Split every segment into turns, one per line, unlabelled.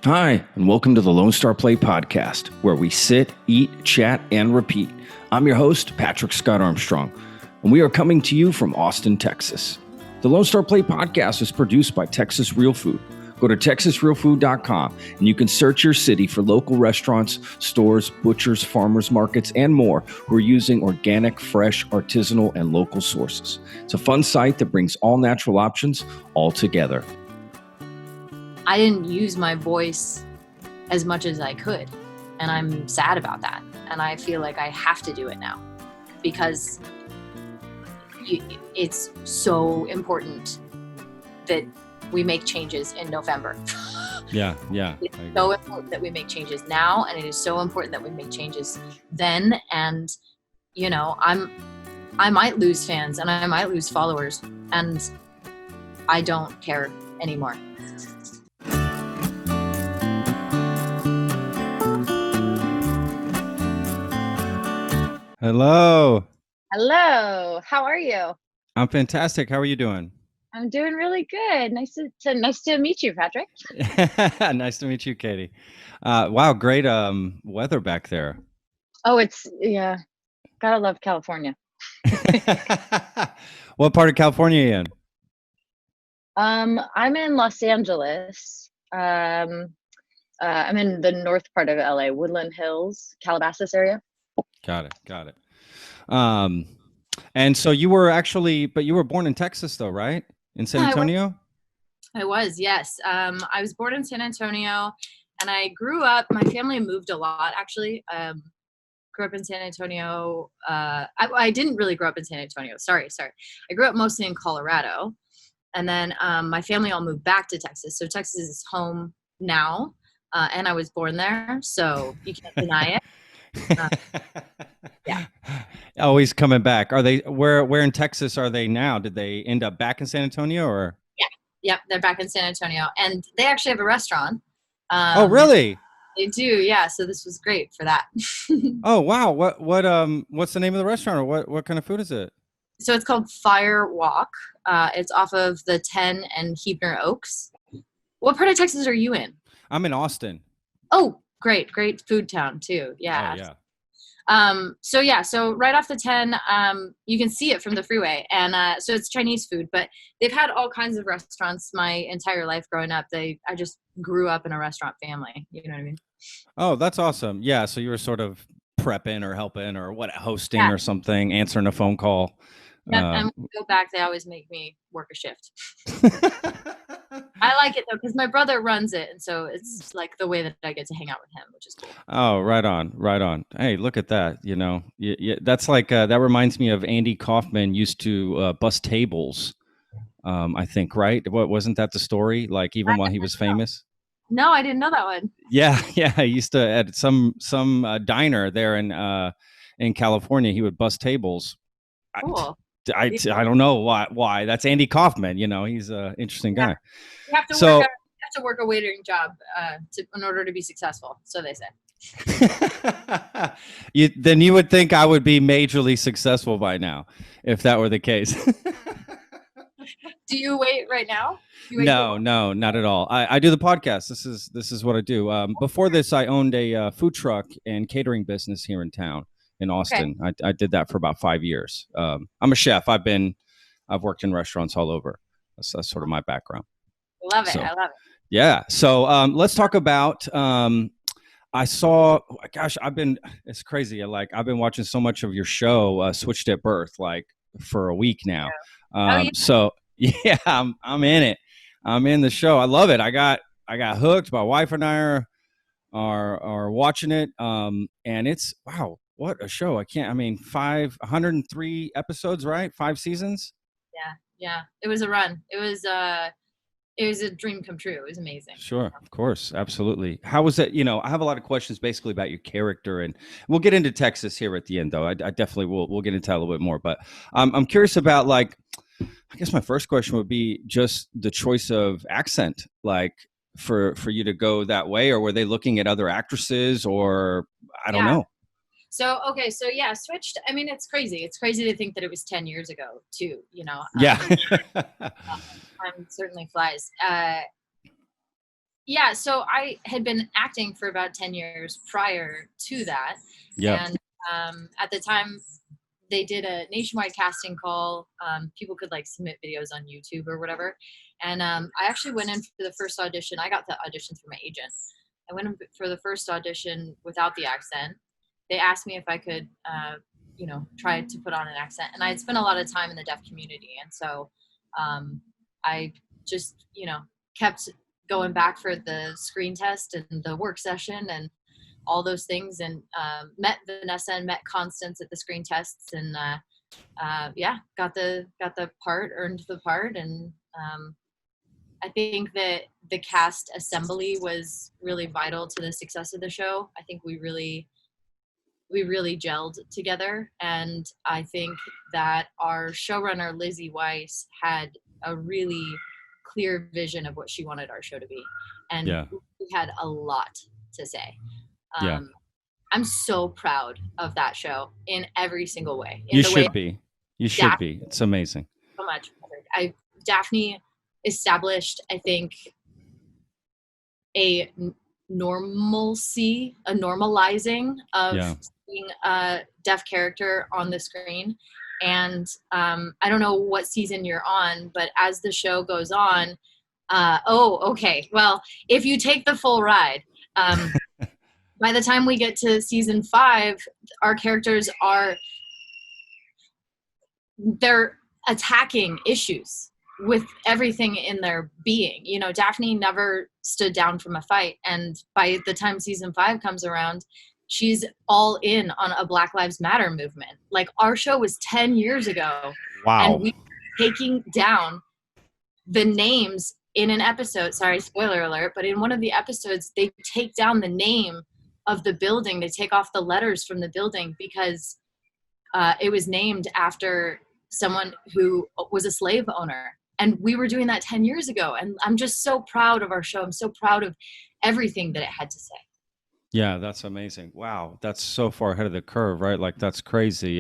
Hi, and welcome to the Lone Star Play podcast, where we sit, eat, chat, and repeat. I'm your host, Patrick Scott Armstrong, and we are coming to you from Austin, Texas. The Lone Star Play podcast is produced by Texas Real Food. Go to texasrealfood.com, and you can search your city for local restaurants, stores, butchers, farmers markets, and more who are using organic, fresh, artisanal, and local sources. It's a fun site that brings all natural options all together.
I didn't use my voice as much as I could, and I'm sad about that. And I feel like I have to do it now because it's so important that we make changes in November.
Yeah.
It's so important that we make changes now, and it is so important that we make changes then. And, you know, I might lose fans and I might lose followers, and I don't care anymore.
Hello.
Hello. How are you?
I'm fantastic. How are you doing?
I'm doing really good. Nice to meet you, Patrick.
Nice to meet you, Katie. Wow, great weather back there.
Oh, gotta love California.
What part of California are you in?
I'm in Los Angeles. I'm in the north part of LA, Woodland Hills, Calabasas area.
Got it. And so you were born in Texas though, right? In San Antonio?
I was, yes. I was born in San Antonio, and I grew up, my family moved a lot, actually. Grew up in San Antonio. I didn't really grow up in San Antonio. Sorry. I grew up mostly in Colorado. And then my family all moved back to Texas. So Texas is home now. And I was born there, so you can't deny it. Yeah.
Always coming back. Are they where in Texas are they now? Did they end up back in San Antonio or?
Yep, they're back in San Antonio, and they actually have a restaurant.
Oh, really?
They do, yeah. So this was great for that.
Oh, wow. What's the name of the restaurant, or what kind of food is it?
So it's called Fire Walk. It's off of the 10 and Huebner Oaks. What part of Texas are you in?
I'm in Austin.
Oh, great food town too. Yeah.
Oh, yeah.
So right off the 10, you can see it from the freeway, and so it's Chinese food, but they've had all kinds of restaurants my entire life growing up. I just grew up in a restaurant family. You know what I mean?
Oh, that's awesome. Yeah. So you were sort of prepping or helping or hosting or something, answering a phone call.
Yep, and when we go back, they always make me work a shift. I like it though, because my brother runs it, and so it's like the way that I get to hang out with him, which is cool.
Oh, right on. Hey, look at that. You know, that's like that reminds me of Andy Kaufman used to bus tables. I think, right? Wasn't that the story? Like even while he was famous.
No, I didn't know that one.
Yeah. He used to at some diner there in California. He would bus tables.
Cool.
I don't know why. That's Andy Kaufman. You know, he's an interesting guy.
You have to work a waitering job in order to be successful, so they say.
Then you would think I would be majorly successful by now, if that were the case.
Do you wait right now?
No, not at all. I do the podcast. This is what I do. Before this, I owned a food truck and catering business here in town. In Austin. Okay. I did that for about 5 years. I'm a chef. I've worked in restaurants all over. That's sort of my background.
I love it.
Yeah. So let's talk about, I saw, gosh, it's crazy. I've been watching so much of your show, Switched at Birth, like for a week now. So yeah, I'm in it. I'm in the show. I love it. I got hooked. My wife and I are watching it. And it's, wow. What a show. 103 episodes, right? 5 seasons?
Yeah. It was a run. It was a dream come true. It was amazing.
Sure. Of course. Absolutely. How was it? You know, I have a lot of questions basically about your character, and we'll get into Texas here at the end, though. I definitely we'll get into that a little bit more, but I'm curious about, like, I guess my first question would be just the choice of accent, like for you to go that way, or were they looking at other actresses, or I don't know.
So yeah, Switched. I mean, it's crazy. It's crazy to think that it was 10 years ago too, you know?
Yeah.
Time certainly flies. Yeah, so I had been acting for about 10 years prior to that.
Yeah.
And at the time, they did a nationwide casting call. People could like submit videos on YouTube or whatever. And I actually went in for the first audition. I got the audition through my agent. I went in for the first audition without the accent. They asked me if I could, try to put on an accent. And I had spent a lot of time in the deaf community. And so I just, kept going back for the screen test and the work session and all those things, and met Vanessa and met Constance at the screen tests, and got the part, earned the part, and I think that the cast assembly was really vital to the success of the show. I think we really gelled together, and I think that our showrunner Lizzie Weiss had a really clear vision of what she wanted our show to be, and we had a lot to say. I'm so proud of that show in every single way.
You should be. It's amazing.
So much. Daphne established, I think, a normalizing of being a deaf character on the screen. And I don't know what season you're on, but as the show goes on, okay. Well, if you take the full ride, by the time we get to season 5, our characters they're attacking issues with everything in their being. Daphne never stood down from a fight. And by the time season 5 comes around, she's all in on a Black Lives Matter movement. Like, our show was 10 years ago.
Wow.
And we were taking down the names in an episode. Sorry, spoiler alert. But in one of the episodes, they take down the name of the building. They take off the letters from the building because it was named after someone who was a slave owner. And we were doing that 10 years ago. And I'm just so proud of our show. I'm so proud of everything that it had to say.
Yeah, that's amazing. Wow, that's so far ahead of the curve, right? Like, that's crazy.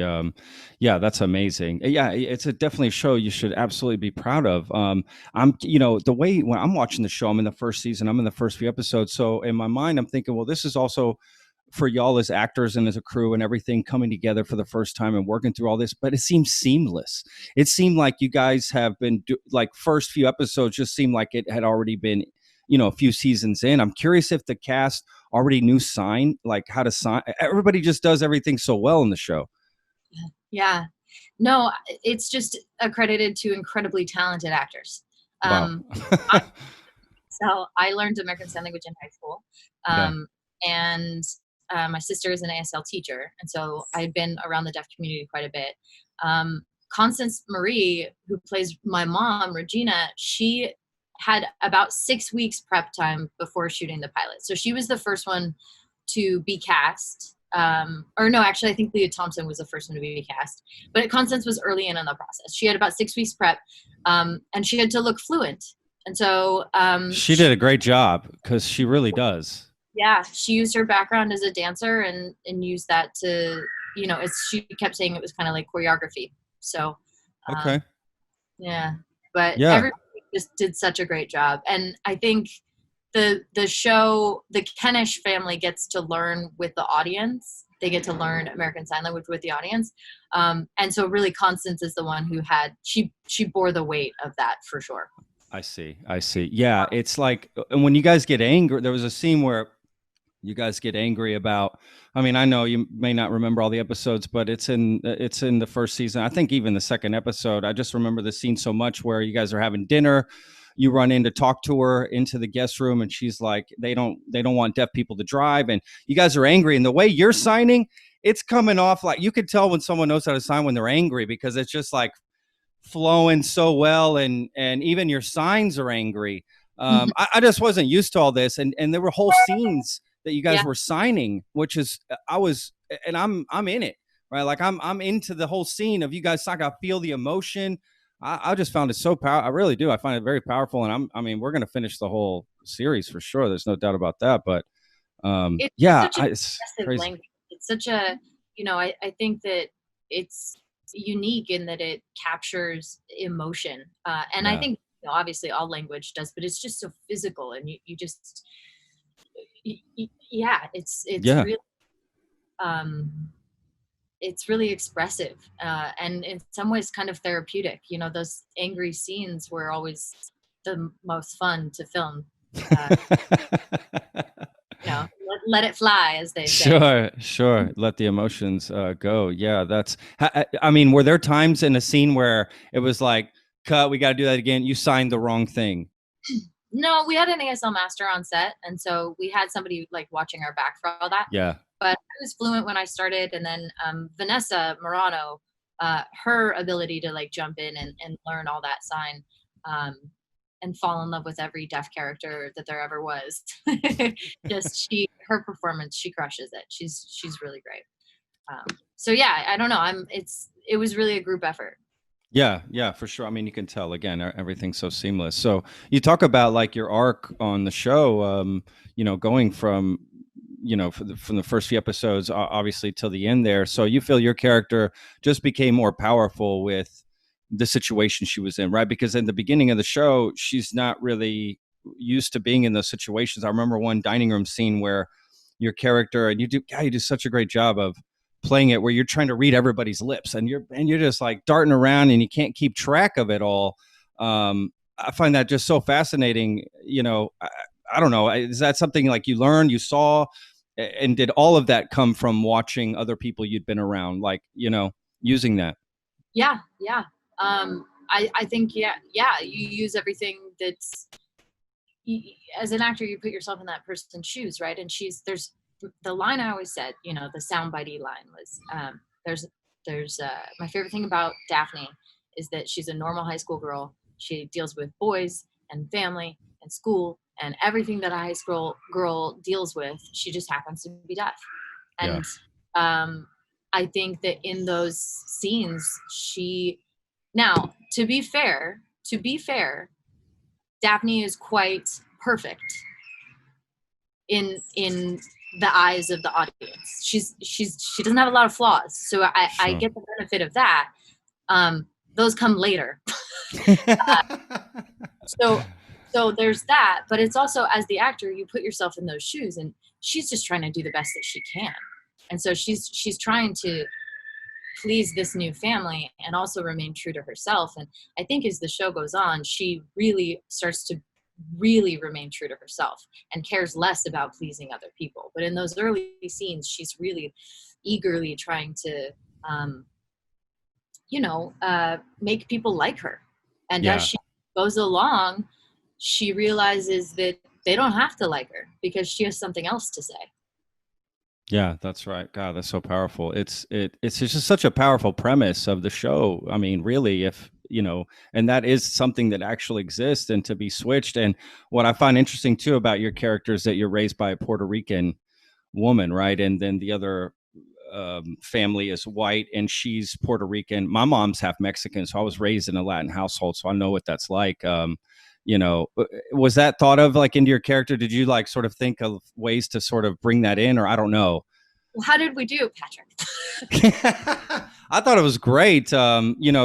Yeah, that's amazing. Yeah, it's definitely a show you should absolutely be proud of. The way when I'm watching the show, I'm in the first season, I'm in the first few episodes. So in my mind, I'm thinking, well, this is also for y'all as actors and as a crew and everything coming together for the first time and working through all this, but it seems seamless. It seemed like you guys have been first few episodes just seemed like it had already been, a few seasons in. I'm curious if the cast already knew how to sign. Everybody just does everything so well in the show.
Yeah. No, it's just accredited to incredibly talented actors.
Wow.
So I learned American Sign Language in high school. And my sister is an ASL teacher. And so I'd been around the deaf community quite a bit. Constance Marie, who plays my mom, Regina, she had about 6 weeks prep time before shooting the pilot. So she was the first one to be cast. Actually, I think Leah Thompson was the first one to be cast. But Constance was early in the process. She had about 6 weeks prep, and she had to look fluent. And so
she did a great job, because she really does.
Yeah, she used her background as a dancer and used that to, she kept saying it was kind of like choreography. So,
okay.
Yeah, but everybody just did such a great job. And I think the show, the Kenish family gets to learn with the audience. They get to learn American Sign Language with the audience. And so really Constance is the one who she bore the weight of that for sure.
I see. Yeah, it's like, and when you guys get angry, there was a scene where you guys get angry about, I mean, I know you may not remember all the episodes, but it's in the first season. I think even the second episode, I just remember the scene so much where you guys are having dinner, you run in to talk to her into the guest room, and she's like, they don't want deaf people to drive. And you guys are angry, and the way you're signing, it's coming off like, you could tell when someone knows how to sign when they're angry, because it's just like flowing so well. And even your signs are angry. I just wasn't used to all this. And there were whole scenes that you guys were signing, which is, I'm in it, right? Like I'm into the whole scene of you guys. Like, I feel the emotion. I just found it so powerful. I really do. I find it very powerful. And we're going to finish the whole series for sure. There's no doubt about that. But it's crazy.
Language. It's such a, I think that it's unique in that it captures emotion. And I think obviously all language does, but it's just so physical, and you just, it's
Yeah.
really, it's really expressive, and in some ways kind of therapeutic. Those angry scenes were always the most fun to film. Let it fly, as they say.
Sure. Let the emotions go. Yeah, I mean, were there times in a scene where it was like, cut, we got to do that again? You signed the wrong thing.
No, we had an ASL master on set, and so we had somebody like watching our back for all that.
Yeah.
But I was fluent when I started, and then Vanessa Morano, her ability to like jump in and learn all that sign, and fall in love with every deaf character that there ever was. Just her performance, she crushes it. She's really great. So yeah, I don't know. It was really a group effort.
Yeah, for sure. I mean, you can tell again, everything's so seamless. So you talk about like your arc on the show, going from, from the first few episodes, obviously till the end there. So you feel your character just became more powerful with the situation she was in, right? Because in the beginning of the show, she's not really used to being in those situations. I remember one dining room scene where your character, and you do such a great job of playing it, where you're trying to read everybody's lips, and you're just like darting around and you can't keep track of it all. I find that just so fascinating. I don't know. Is that something like you learned, you saw, and did all of that come from watching other people you'd been around, like, using that?
Yeah. I think, you use everything that's, as an actor, you put yourself in that person's shoes, right? And there's the line I always said, the soundbitey line was, there's my favorite thing about Daphne is that she's a normal high school girl. She deals with boys and family and school and everything that a high school girl deals with. She just happens to be deaf. And I think that in those scenes, now, to be fair, Daphne is quite perfect in the eyes of the audience. She doesn't have a lot of flaws, so I get the benefit of that. Those come later. So there's that, but it's also, as the actor, you put yourself in those shoes, and she's just trying to do the best that she can, and so she's trying to please this new family and also remain true to herself. And I think as the show goes on, she really starts to really remain true to herself and cares less about pleasing other people. But in those early scenes, she's really eagerly trying to, make people like her. And as she goes along, she realizes that they don't have to like her because she has something else to say.
Yeah, that's right. God, that's so powerful. It's just such a powerful premise of the show. I mean, really, and that is something that actually exists, and to be switched. And what I find interesting too about your character is that you're raised by a Puerto Rican woman, right? And then the other family is white, and she's Puerto Rican. My mom's half Mexican, so I was raised in a Latin household, so I know what that's like. Was that thought of like into your character? Did you like sort of think of ways to sort of bring that in, or I don't know?
Well, how did we do, Patrick?
I thought it was great.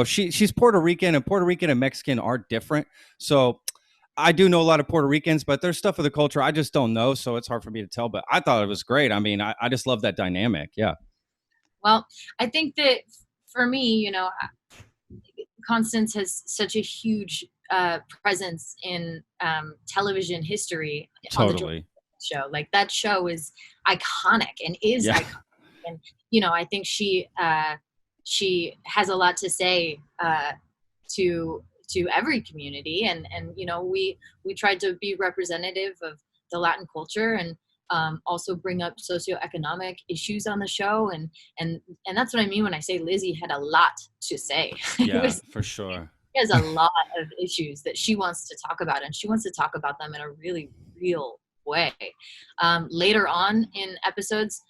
She's Puerto Rican, and Puerto Rican and Mexican are different. So I do know a lot of Puerto Ricans, but there's stuff of the culture I just don't know. So it's hard for me to tell, but I thought it was great. I mean, I just love that dynamic. Yeah.
Well, I think that for me, Constance has such a huge presence in television history.
Totally.
On the show, like that show is iconic and is iconic, and I think she has a lot to say to every community, and we tried to be representative of the Latin culture, and also bring up socioeconomic issues on the show, and that's what I mean when I say Lizzie had a lot to say.
Yeah, for sure.
She has a lot of issues that she wants to talk about, and she wants to talk about them in a really real way. Later on in episodes,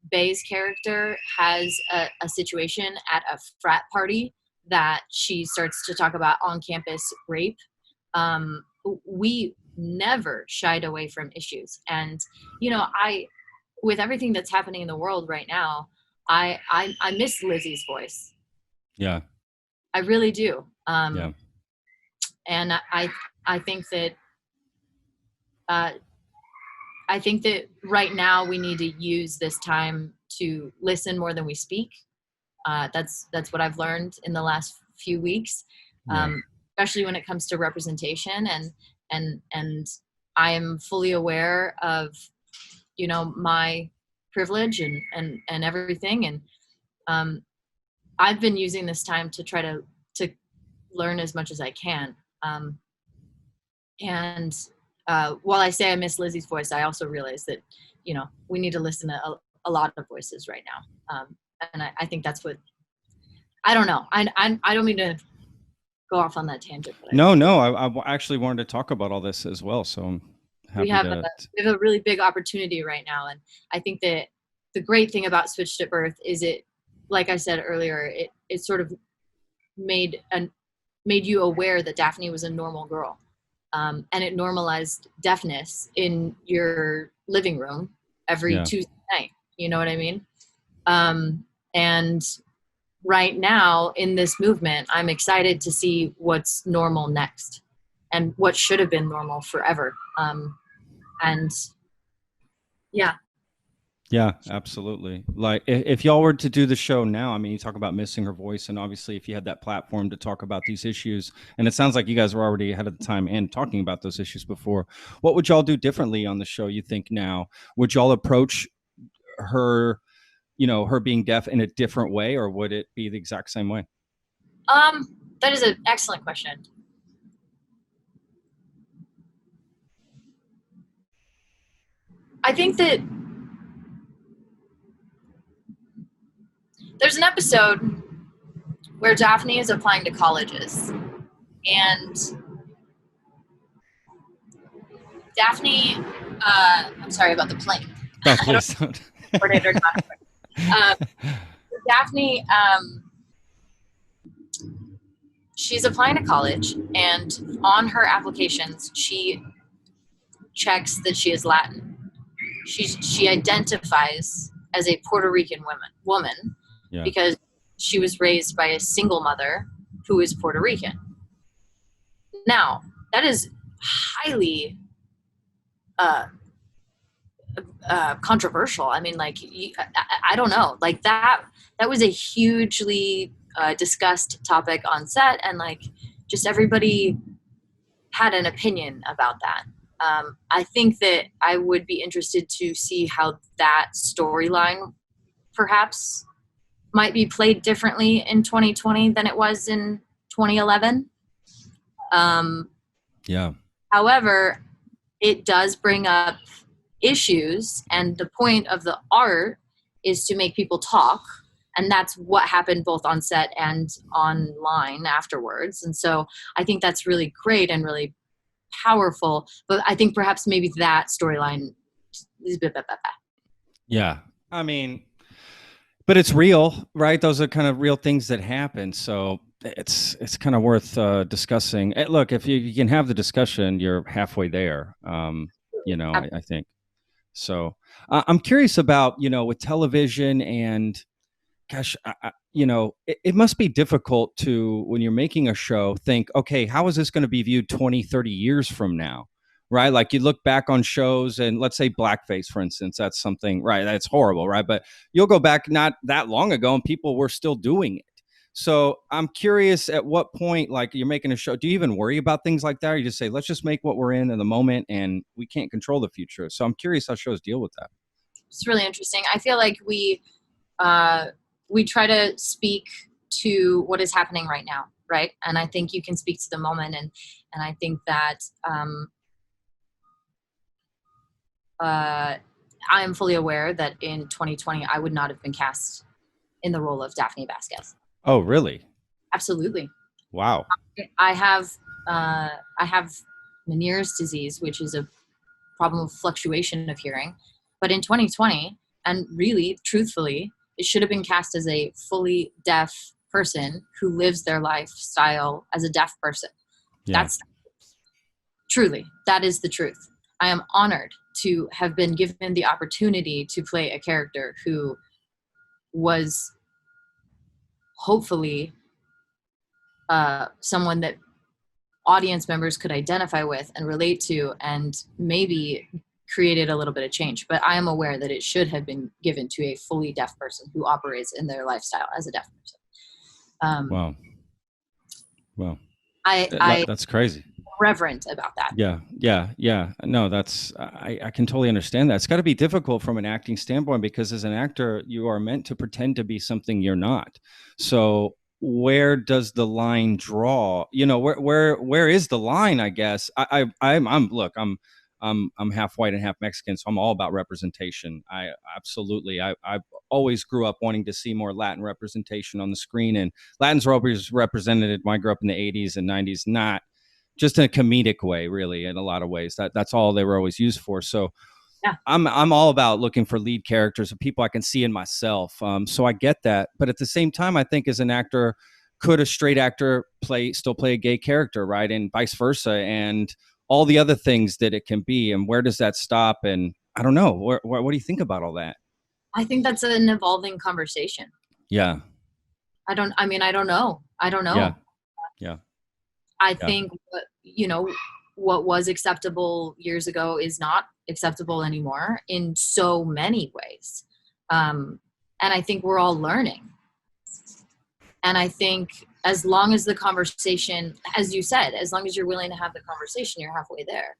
Bay's character has a situation at a frat party that she starts to talk about on-campus rape. We never shied away from issues, and with everything that's happening in the world right now, I miss Lizzie's voice.
Yeah,
I really do. And I think that right now we need to use this time to listen more than we speak. That's what I've learned in the last few weeks, especially when it comes to representation. And I am fully aware of, my privilege and everything. And I've been using this time to try to learn as much as I can. And while I say I miss Lizzie's voice, I also realize that, we need to listen to a lot of voices right now. And I think that's what, I don't know. I don't mean to go off on that tangent. But
I actually wanted to talk about all this as well. So I'm happy
we have a really big opportunity right now. And I think that the great thing about Switched at Birth is it, like I said earlier, it sort of made you aware that Daphne was a normal girl. And it normalized deafness in your living room every Tuesday night. You know what I mean? And right now in this movement, I'm excited to see what's normal next and what should have been normal forever. And yeah.
Yeah, absolutely. Like if y'all were to do the show now, I mean, you talk about missing her voice, and obviously if you had that platform to talk about these issues, and it sounds like you guys were already ahead of the time and talking about those issues before, what would y'all do differently on the show, you think, now? Would y'all approach her, her being deaf in a different way, or would it be the exact same way?
That is an excellent question. I think that there's an episode where Daphne is applying to colleges, and Daphne, I'm sorry about the plane.
No, please don't.
Daphne, she's applying to college, and on her applications, she checks that she is Latin. She identifies as a Puerto Rican woman because she was raised by a single mother who is Puerto Rican. Now, that is highly controversial. I mean, like, I don't know, like that was a hugely discussed topic on set, and like just everybody had an opinion about that. I think that I would be interested to see how that storyline perhaps might be played differently in 2020 than it was in 2011. However, it does bring up issues, and the point of the art is to make people talk, and that's what happened both on set and online afterwards. And so I think that's really great and really powerful, but I think perhaps maybe that storyline is
I mean, but it's real, right? Those are kind of real things that happen, so it's kind of worth discussing. Look, if you can have the discussion, you're halfway there. I think so. I'm curious about, with television, and gosh, it must be difficult to, when you're making a show, think, okay, how is this going to be viewed 20, 30 years from now? Right? Like you look back on shows, and let's say blackface, for instance, that's something, right? That's horrible, right? But you'll go back not that long ago and people were still doing it. So I'm curious, at what point, like you're making a show, do you even worry about things like that? Or you just say, let's just make what we're in the moment, and we can't control the future. So I'm curious how shows deal with that.
It's really interesting. I feel like we try to speak to what is happening right now, right? And I think you can speak to the moment, and I think that I am fully aware that in 2020 I would not have been cast in the role of Daphne Vasquez.
Oh, really?
Absolutely.
Wow.
I have Meniere's disease, which is a problem of fluctuation of hearing. But in 2020, and really, truthfully, it should have been cast as a fully deaf person who lives their lifestyle as a deaf person.
Yeah.
That's truly, that is the truth. I am honored to have been given the opportunity to play a character who was hopefully someone that audience members could identify with and relate to, and maybe created a little bit of change. But I am aware that it should have been given to a fully deaf person who operates in their lifestyle as a deaf person.
Wow.
I
That's crazy.
reverent about that.
Yeah. No, I can totally understand that. It's got to be difficult from an acting standpoint, because as an actor, you are meant to pretend to be something you're not. So where does the line draw? Where is the line? I guess I'm half white and half Mexican, so I'm all about representation. I always grew up wanting to see more Latin representation on the screen, and Latins were always represented when I grew up in the 80s and 90s, not just in a comedic way, really, in a lot of ways. That's all they were always used for. So
yeah.
I'm all about looking for lead characters of people I can see in myself. So I get that. But at the same time, I think as an actor, could a straight actor still play a gay character, right? And vice versa, and all the other things that it can be, and where does that stop? And I don't know. What do you think about all that?
I think that's an evolving conversation.
Yeah.
I don't know.
Yeah.
I think, what was acceptable years ago is not acceptable anymore in so many ways. And I think we're all learning. And I think as long as the conversation, as you said, as long as you're willing to have the conversation, you're halfway there.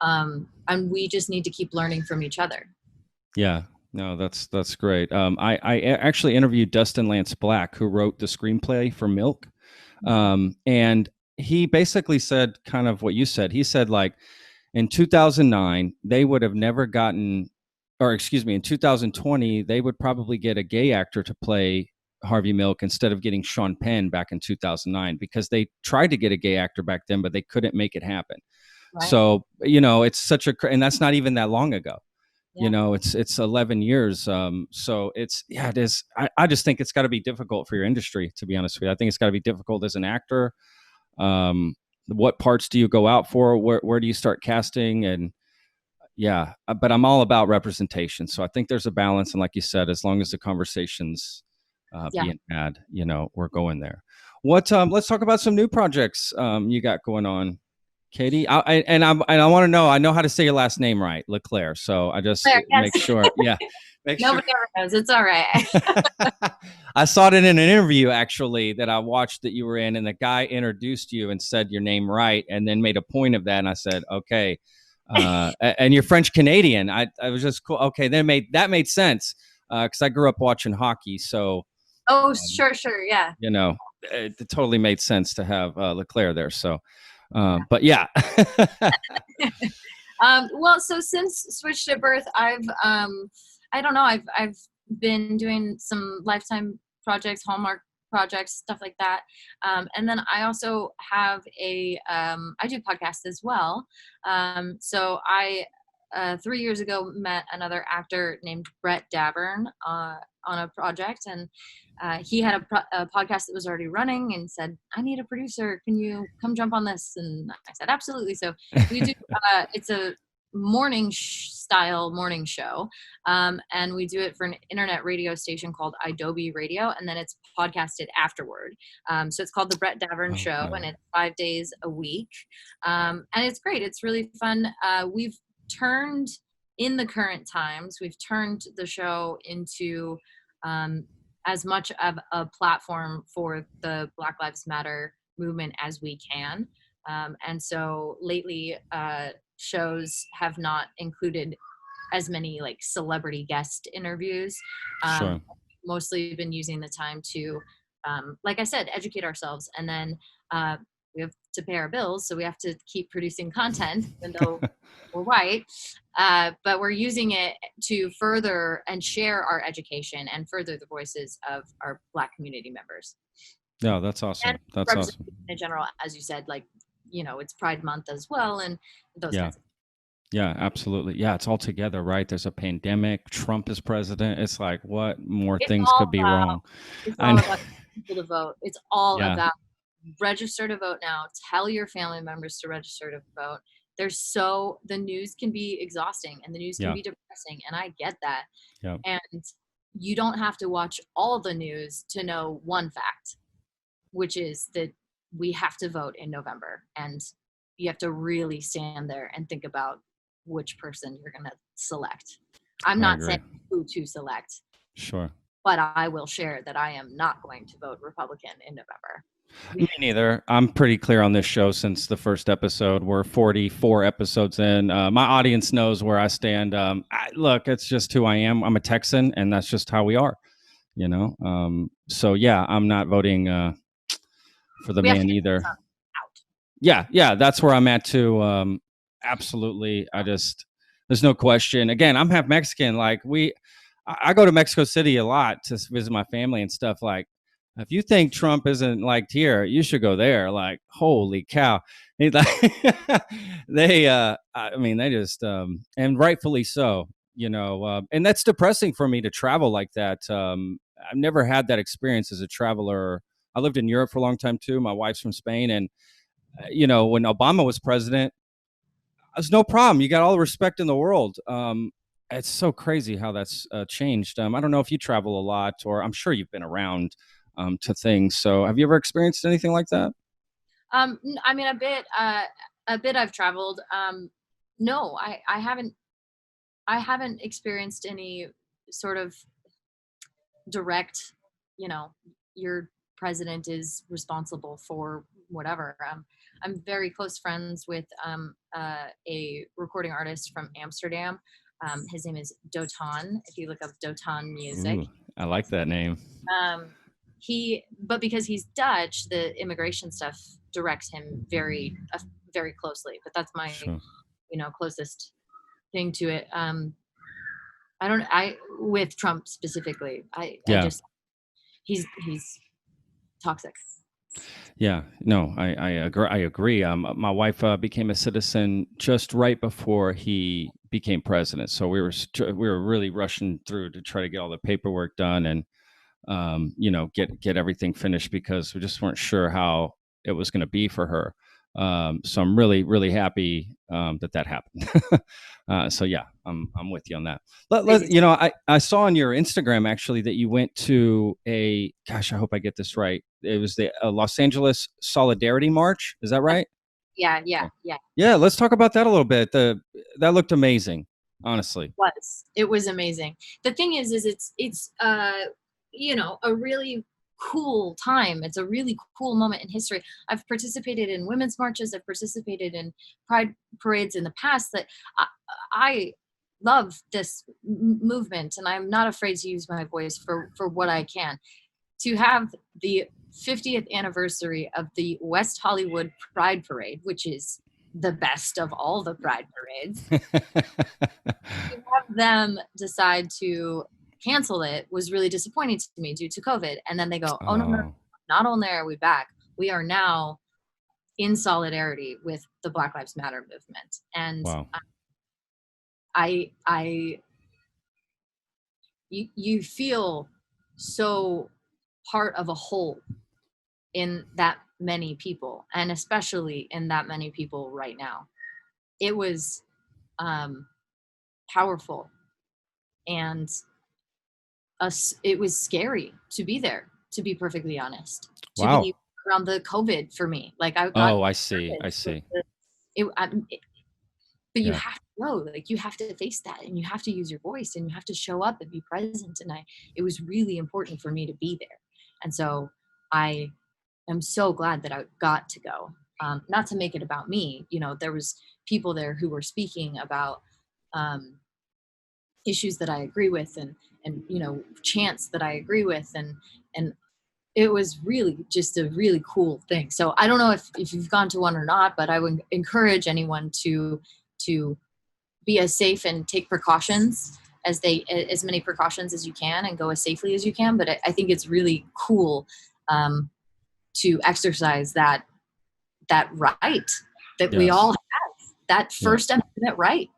And we just need to keep learning from each other.
Yeah. No, that's great. I actually interviewed Dustin Lance Black, who wrote the screenplay for Milk. And he basically said kind of what you said. He said, like, in 2009, they would have never gotten, or excuse me, in 2020, they would probably get a gay actor to play Harvey Milk instead of getting Sean Penn back in 2009, because they tried to get a gay actor back then, but they couldn't make it happen. Right. So, it's such and that's not even that long ago. Yeah. It's 11 years. So it is. I just think it's got to be difficult for your industry, to be honest with you. I think it's got to be difficult as an actor. What parts do you go out for? Where do you start casting? And but I'm all about representation. So I think there's a balance. And like you said, as long as the conversation's being had, we're going there. Let's talk about some new projects you got going on, Katie. I want to know, I know how to say your last name right, Leclerc. So I just make sure. Yeah.
Nobody ever knows. It's all right.
I saw it in an interview, actually, that I watched that you were in, and the guy introduced you and said your name right, and then made a point of that. And I said, okay. And you're French Canadian. I was just cool. Okay. That made sense. Cause I grew up watching hockey. So.
Oh, sure. Yeah.
It totally made sense to have Leclerc there. So, but yeah.
Well, so since Switched at Birth, I've been doing some Lifetime projects, Hallmark projects, stuff like that. And then I also have I do podcasts as well. So I, 3 years ago, met another actor named Brett Davern on a project, and he had a podcast that was already running and said, I need a producer. Can you come jump on this? And I said, absolutely. So we do, it's a style morning show. And we do it for an internet radio station called idobi Radio. And then it's podcasted afterward. So it's called the Brett Davern Show, and it's 5 days a week. And it's great. It's really fun. We've turned, in the current times, we've turned the show into as much of a platform for the Black Lives Matter movement as we can. And so lately, shows have not included as many like celebrity guest interviews.
Sure.
Mostly been using the time to, like I said, educate ourselves. And then we have to pay our bills, so we have to keep producing content, even though we're white. But we're using it to further and share our education and further the voices of our Black community members.
Yeah, that's awesome.
And
that's awesome.
In general, as you said, like, it's Pride Month as well, and those kinds of things.
Yeah, absolutely. Yeah, it's all together, right? There's a pandemic. Trump is president. It's like, what more things could be wrong?
It's all about people to vote. It's all about register to vote now. Tell your family members to register to vote. The news can be exhausting, and the news can be depressing, and I get that. Yeah. And you don't have to watch all the news to know one fact, which is that we have to vote in November, and you have to really stand there and think about which person you're going to select. I'm not saying who to select.
Sure.
But I will share that I am not going to vote Republican in November.
Me neither. I'm pretty clear on this show since the first episode. We're 44 episodes in. My audience knows where I stand. Look, it's just who I am. I'm a Texan, and that's just how we are, you know? So, yeah, I'm not voting for the man either. Yeah, that's where I'm at, too. Absolutely. There's no question. Again, I'm half Mexican. Like, I go to Mexico City a lot to visit my family and stuff. Like, if you think Trump isn't liked here, you should go there. Like, holy cow. They just, and rightfully so, you know, and that's depressing for me to travel like that. I've never had that experience as a traveler. I lived in Europe for a long time too. My wife's from Spain. And, you know, when Obama was president, there's no problem. You got all the respect in the world. It's so crazy how that's changed. I don't know if you travel a lot, or I'm sure you've been around to things. So have you ever experienced anything like that?
I mean, a bit I've traveled. No, I haven't experienced any sort of direct, you know, your president is responsible for whatever. I'm very close friends with a recording artist from Amsterdam. His name is Dotan. If you look up Dotan music.
Ooh, I like that name.
But because he's Dutch, the immigration stuff directs him very closely. But that's my, you know, closest thing to it. With Trump specifically, I just, he's toxic.
Yeah, no, I agree. My wife became a citizen just right before he became president. So we were really rushing through to try to get all the paperwork done and, you know, get everything finished because we just weren't sure how it was going to be for her. So I'm really, really happy that happened. So yeah, I'm with you on that. You know, I saw on your Instagram actually that you went to gosh, I hope I get this right. It was the Los Angeles Solidarity March. Is that right?
Yeah.
Yeah. Let's talk about that a little bit. That looked amazing, honestly.
It was amazing. The thing is it's you know, a really cool time. It's a really cool moment in history. I've participated in women's marches. I've participated in pride parades in the past. That I love this movement, and I'm not afraid to use my voice for what I can. To have the 50th anniversary of the West Hollywood Pride Parade, which is the best of all the pride parades, to have them decide to cancel it was really disappointing to me due to COVID. And then they go, oh no, not only are we back, we are now in solidarity with the Black Lives Matter movement. And
wow.
You feel so part of a whole in that many people, and especially in that many people right now. It was powerful, and it was scary to be there, to be perfectly honest. To be around the COVID for me. Like I see. But you have to go, like you have to face that, and you have to use your voice, and you have to show up and be present. And it was really important for me to be there. And so I am so glad that I got to go. Not to make it about me, you know, there was people there who were speaking about issues that I agree with, and you know, chants that I agree with, and it was really just a really cool thing. So I don't know if you've gone to one or not, but I would encourage anyone to be as safe and take precautions as many precautions as you can, and go as safely as you can. But I think it's really cool to exercise that right that we all have, that First Amendment right.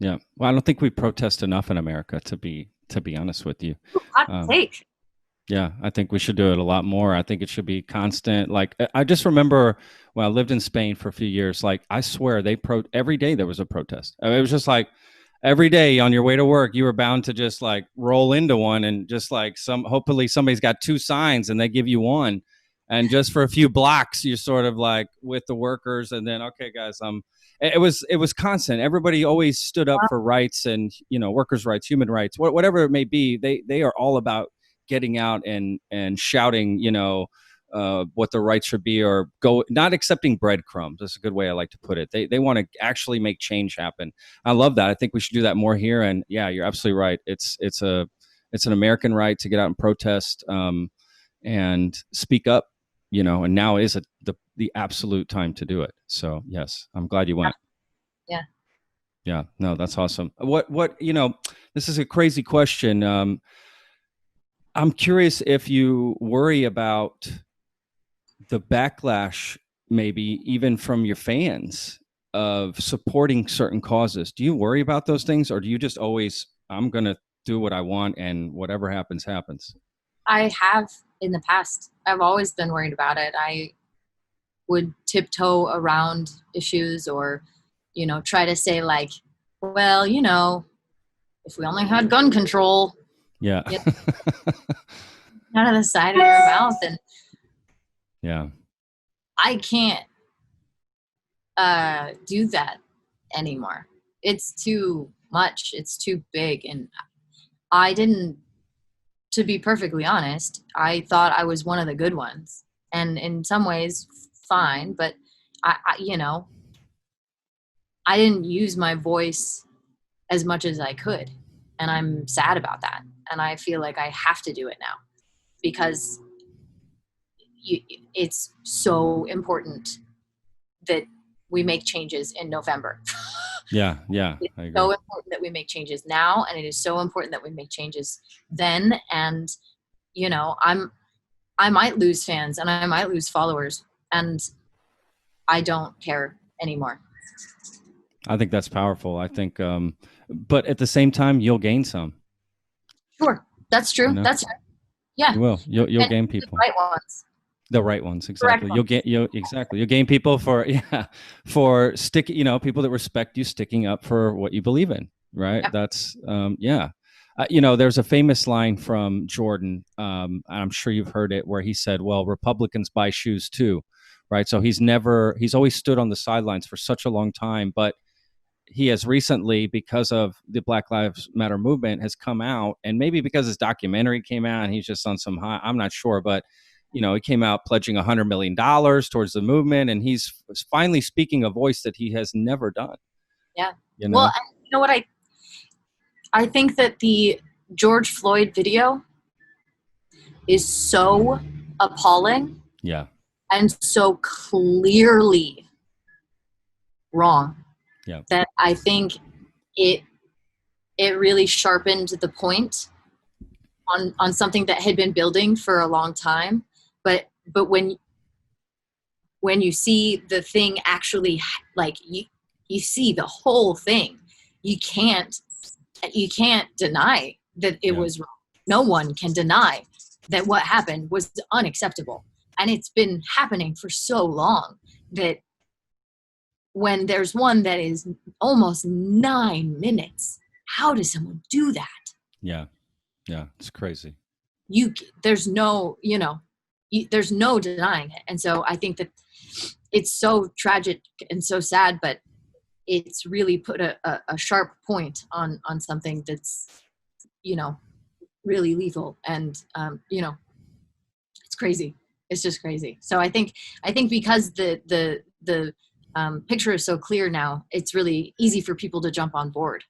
Yeah. Well, I don't think we protest enough in America, to be honest with you.
Hot take.
Yeah, I think we should do it a lot more. I think it should be constant. Like, I just remember when I lived in Spain for a few years, like, I swear every day there was a protest. It was just like every day on your way to work, you were bound to just like roll into one, and just like hopefully somebody's got two signs and they give you one. And just for a few blocks, you're sort of like with the workers, and then, okay, guys, it was constant. Everybody always stood up for rights and, workers' rights, human rights, whatever it may be. They are all about getting out and shouting, what the rights should be, or not accepting breadcrumbs. That's a good way I like to put it. They want to actually make change happen. I love that. I think we should do that more here. And yeah, you're absolutely right. It's an American right to get out and protest and speak up, and now is the absolute time to do it. So yes, I'm glad you went.
Yeah.
Yeah. No, that's awesome. What, this is a crazy question. I'm curious if you worry about the backlash, maybe even from your fans, of supporting certain causes. Do you worry about those things, or do you just always, I'm going to do what I want and whatever happens, happens?
I have in the past. I've always been worried about it. I would tiptoe around issues, or, try to say like, well, if we only had gun control.
Yeah.
Out of the side of your mouth. And
yeah,
I can't do that anymore. It's too much. It's too big. And to be perfectly honest, I thought I was one of the good ones, and in some ways fine, but I didn't use my voice as much as I could. And I'm sad about that. And I feel like I have to do it now, because it's so important that we make changes in November.
Yeah.
It's so important that we make changes now, and it is so important that we make changes then. And, I might lose fans and I might lose followers, and I don't care anymore.
I think that's powerful. I think, but at the same time, you'll gain some.
Sure. That's true. That's right. Yeah.
You will. You'll gain people.
The right ones.
The right ones, exactly.
Correct.
You'll gain people for people that respect you, sticking up for what you believe in, right? Yep. That's there's a famous line from Jordan, I'm sure you've heard it, where he said, well, Republicans buy shoes too, right? So he's always stood on the sidelines for such a long time, but he has recently, because of the Black Lives Matter movement, has come out, and maybe because his documentary came out and he's just on some high, I'm not sure, but he came out pledging $100 million towards the movement, and he's finally speaking a voice that he has never done.
Yeah. Well, you know what? I think that the George Floyd video is so appalling.
Yeah.
And so clearly wrong.
Yeah. That
I think it really sharpened the point on something that had been building for a long time. But when you see the thing actually, like you see the whole thing, you can't deny that it was wrong. No one can deny that what happened was unacceptable. And it's been happening for so long that when there's one that is almost 9 minutes, how does someone do that?
Yeah. Yeah. It's crazy.
There's no denying it. And so I think that it's so tragic and so sad, but it's really put a sharp point on something that's, really lethal. And, it's crazy. It's just crazy. So I think because the picture is so clear now, it's really easy for people to jump on board.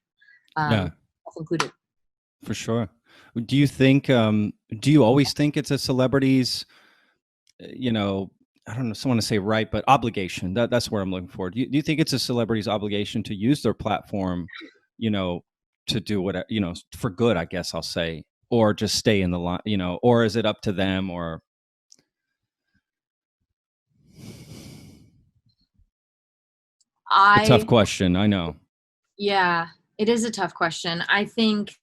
Included.
For sure. Do you think, do you always think it's a celebrity's, I don't know, someone to say right, but obligation, that's where I'm looking for. Do you think it's a celebrity's obligation to use their platform, to do what, for good, I guess I'll say, or just stay in the line, or is it up to them, or? A tough question, I know.
Yeah, it is a tough question. I think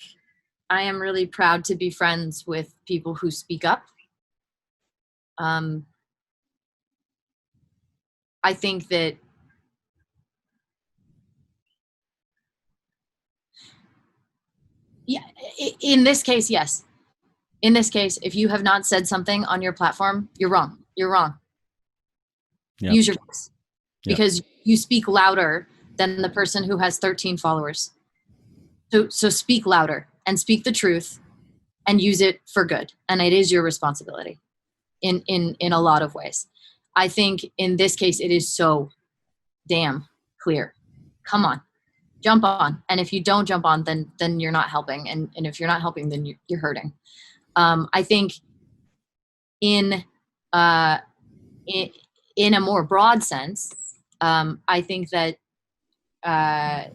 I am really proud to be friends with people who speak up. I think that in this case, yes. In this case, if you have not said something on your platform, you're wrong. you're wrong.
Yep.
Use your voice,
Yep.
because you speak louder than the person who has 13 followers. So speak louder and speak the truth and use it for good. And it is your responsibility in a lot of ways. I think in this case, it is so damn clear. Come on, jump on. And if you don't jump on, then you're not helping. And if you're not helping, then you're hurting. I think in a more broad sense, I think that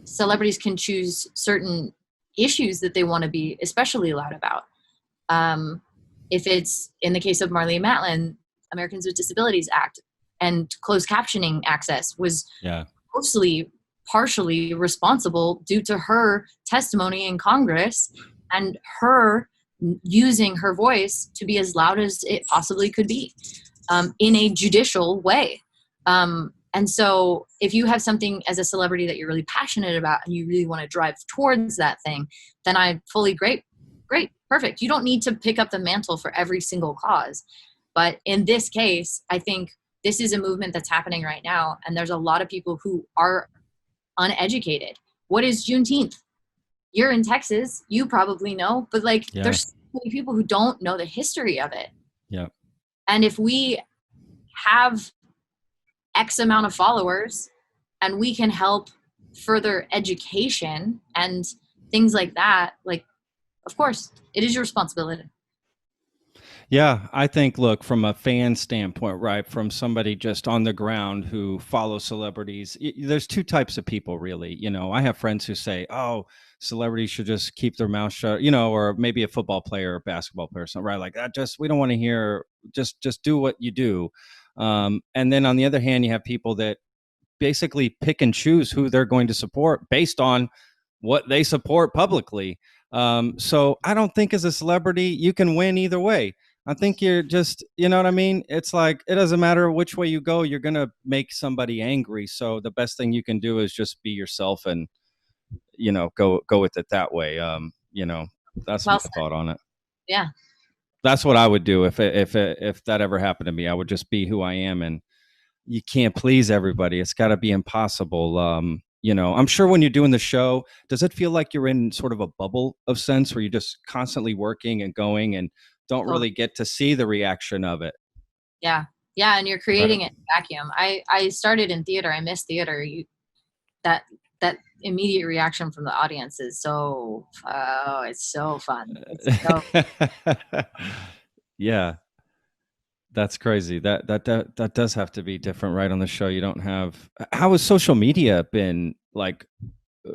celebrities can choose certain issues that they want to be especially loud about. If it's in the case of Marlene Matlin, Americans with Disabilities Act and closed captioning access was partially responsible due to her testimony in Congress and her using her voice to be as loud as it possibly could be, in a judicial way. And so if you have something as a celebrity that you're really passionate about and you really want to drive towards that thing, then I fully great, perfect. You don't need to pick up the mantle for every single cause. But in this case, I think this is a movement that's happening right now. And there's a lot of people who are uneducated. What is Juneteenth? You're in Texas, you probably know, but there's so many people who don't know the history of it.
Yeah.
And if we have X amount of followers and we can help further education and things like that, of course, it is your responsibility.
Yeah, I think, look, from a fan standpoint, right, from somebody just on the ground who follows celebrities, there's two types of people, really. I have friends who say, oh, celebrities should just keep their mouth shut, or maybe a football player or basketball player, something, right? Like that, we don't want to hear, just do what you do. And then on the other hand, you have people that basically pick and choose who they're going to support based on what they support publicly. So I don't think as a celebrity, you can win either way. I think you're just, you know what I mean? It's like, it doesn't matter which way you go, you're going to make somebody angry. So the best thing you can do is just be yourself and, go with it that way. That's my thought on it.
Yeah.
That's what I would do if that ever happened to me. I would just be who I am, and you can't please everybody. It's got to be impossible. I'm sure when you're doing the show, does it feel like you're in sort of a bubble of sense where you're just constantly working and going and don't really get to see the reaction of it?
Yeah. Yeah. And you're creating it in a vacuum. I started in theater. I miss theater. That immediate reaction from the audience is it's so fun.
Yeah. That's crazy. That does have to be different, right? On the show, you don't have. How has social media been like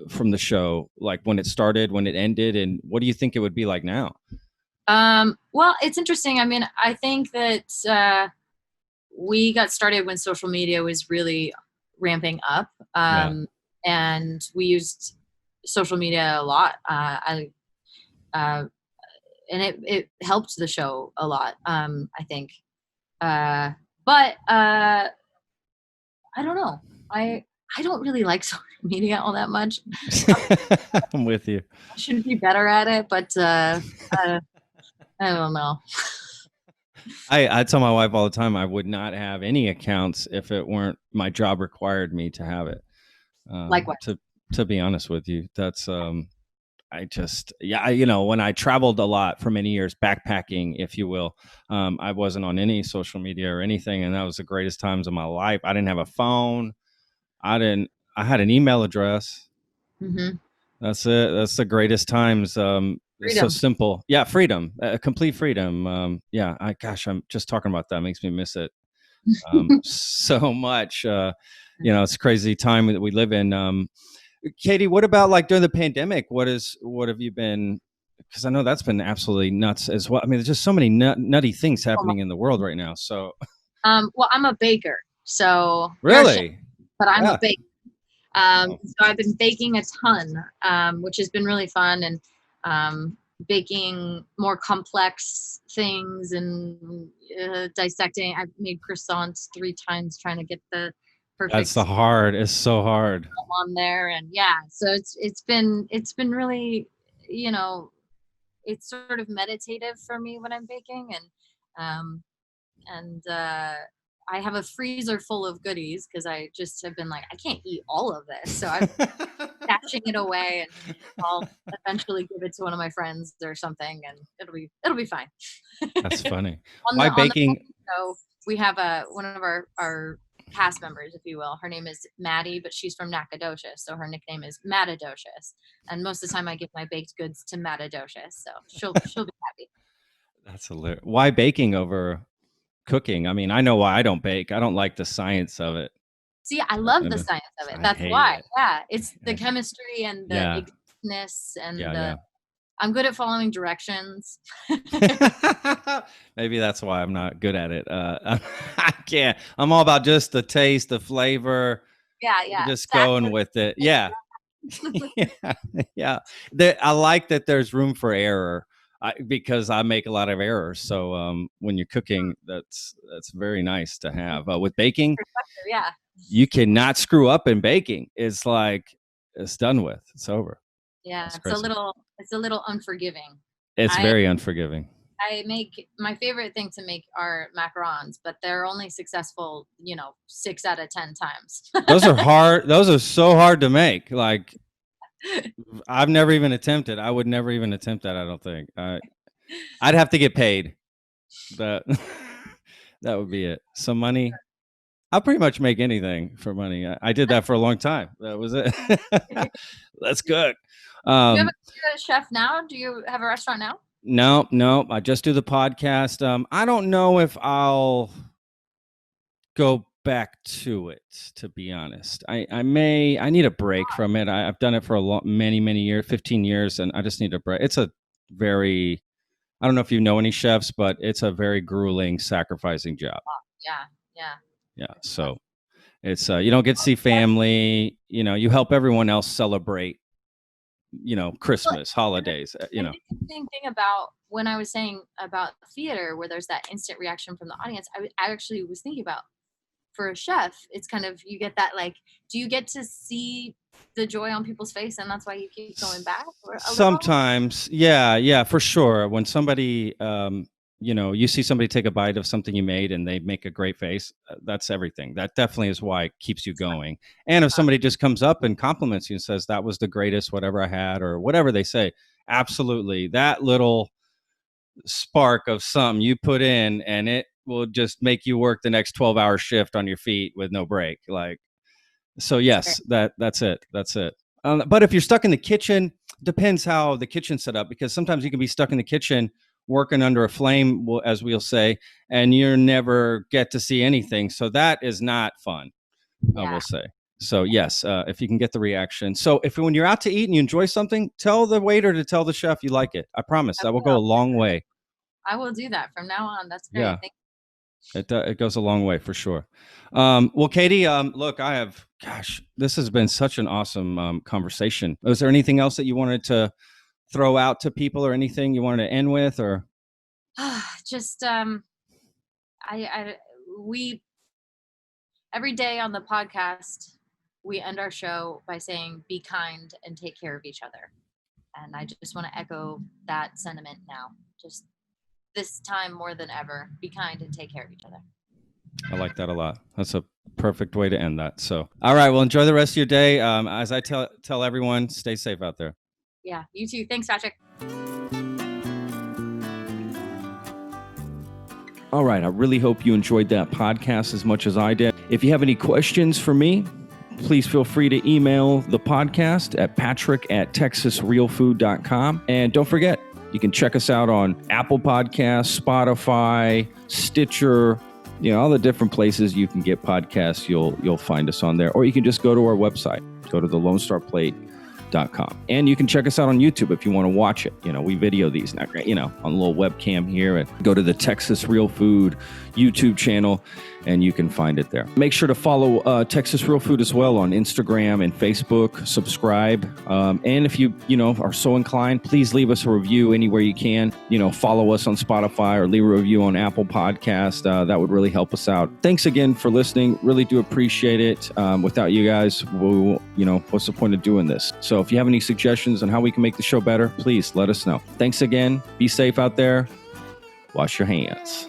from the show, like when it started, when it ended, and what do you think it would be like now?
Well, it's interesting. I mean, I think that we got started when social media was really ramping up, and we used social media a lot. And it helped the show a lot. I think. But I don't know. I don't really like social media all that much.
I'm with you.
I should be better at it, but I don't know.
I tell my wife all the time I would not have any accounts if it weren't my job required me to have it.
Likewise.
To be honest with you, that's I just, when I traveled a lot for many years, backpacking, if you will, I wasn't on any social media or anything. And that was the greatest times of my life. I didn't have a phone. I had an email address.
Mm-hmm.
That's it. That's the greatest times. It's so simple. Yeah. Freedom, complete freedom. I'm just talking about that makes me miss it so much. It's a crazy time that we live in. Katie, what about like during the pandemic? What have you been? Because I know that's been absolutely nuts as well. I mean, there's just so many nutty things happening in the world right now. So,
well, I'm a baker, so
really,
but I'm a baker. So I've been baking a ton, which has been really fun, and baking more complex things and dissecting. I've made croissants 3 times trying to get the perfect.
It's so hard
on there, and so it's been really, it's sort of meditative for me when I'm baking, and and I have a freezer full of goodies because I just have been like, I can't eat all of this. So I'm stashing it away, and I'll eventually give it to one of my friends or something, and it'll be fine.
That's funny.
on
Why
the
baking?
So we have one of our cast members, if you will. Her name is Maddie, but she's from Nacogdoches, so her nickname is Matadocious. And most of the time, I give my baked goods to Matadocious, so she'll be happy.
That's hilarious. Why baking over cooking? I mean, I know why I don't bake. I don't like the science of it.
See, I love the science of it. That's why. Yeah, it's the chemistry and the exactness and I'm good at following directions.
Maybe that's why I'm not good at it. I can't. I'm all about just the taste, the flavor.
Yeah.
Just going with it. Yeah. Yeah. I like that there's room for error because I make a lot of errors. So when you're cooking, that's very nice to have. With baking, you cannot screw up in baking. It's like it's done with. It's over.
Yeah, it's a little unforgiving.
It's very unforgiving.
I make my favorite thing to make are macarons, but they're only successful, 6 out of 10 times.
Those are hard. Those are so hard to make. Like I've never even attempted. I would never even attempt that. I don't think. I'd have to get paid. That would be it. Some money. I'll pretty much make anything for money. I did that for a long time. That was it. Let's cook.
Do you have a chef now? Do you have a restaurant now?
No. I just do the podcast. I don't know if I'll go back to it, to be honest. I need a break from it. I've done it for many years, 15 years, and I just need a break. It's I don't know if you know any chefs, but it's a very grueling, sacrificing job. Yeah. So it's, you don't get to see family, you help everyone else celebrate, Christmas, holidays,
The interesting thing about when I was saying about theater, where there's that instant reaction from the audience, I actually was thinking about for a chef, it's kind of, you get that, like, do you get to see the joy on people's face and that's why you keep going back?
Sometimes. Yeah, for sure. When somebody, you see somebody take a bite of something you made and they make a great face, that's everything. That definitely is why it keeps you going. And if somebody just comes up and compliments you and says, that was the greatest, whatever I had, or whatever they say, absolutely. That little spark of something you put in and it will just make you work the next 12-hour shift on your feet with no break. So yes, that's it. But if you're stuck in the kitchen, depends how the kitchen's set up, because sometimes you can be stuck in the kitchen working under a flame, as we'll say, and you never get to see anything. So that is not fun, I will say. So yes, if you can get the reaction. So when you're out to eat and you enjoy something, tell the waiter to tell the chef you like it. I promise that will go a long way.
I will do that from now on. That's great.
Yeah. It goes a long way for sure. Well, Katie, look, this has been such an awesome conversation. Was there anything else that you wanted to throw out to people, or anything you wanted to end with, or?
Just, we, every day on the podcast, we end our show by saying, be kind and take care of each other. And I just want to echo that sentiment now. Just this time more than ever, be kind and take care of each other.
I like that a lot. That's a perfect way to end that. So, all right. Well, enjoy the rest of your day. As I tell everyone, stay safe out there.
Yeah, you too. Thanks, Patrick.
All right. I really hope you enjoyed that podcast as much as I did. If you have any questions for me, please feel free to email the podcast at patrick@texasrealfood.com. And don't forget, you can check us out on Apple Podcasts, Spotify, Stitcher, all the different places you can get podcasts. You'll find us on there. Or you can just go to our website, go to thelonestarplate.com. And you can check us out on YouTube if you want to watch it. We video these now, on a little webcam here, and go to the Texas Real Food YouTube channel and you can find it there. Make sure to follow Texas Real Food as well on Instagram and Facebook. Subscribe. And if you are so inclined, please leave us a review anywhere you can. Follow us on Spotify or leave a review on Apple Podcast. That would really help us out. Thanks again for listening. Really do appreciate it. Without you guys, what's the point of doing this? So if you have any suggestions on how we can make the show better, please let us know. Thanks again. Be safe out there. Wash your hands.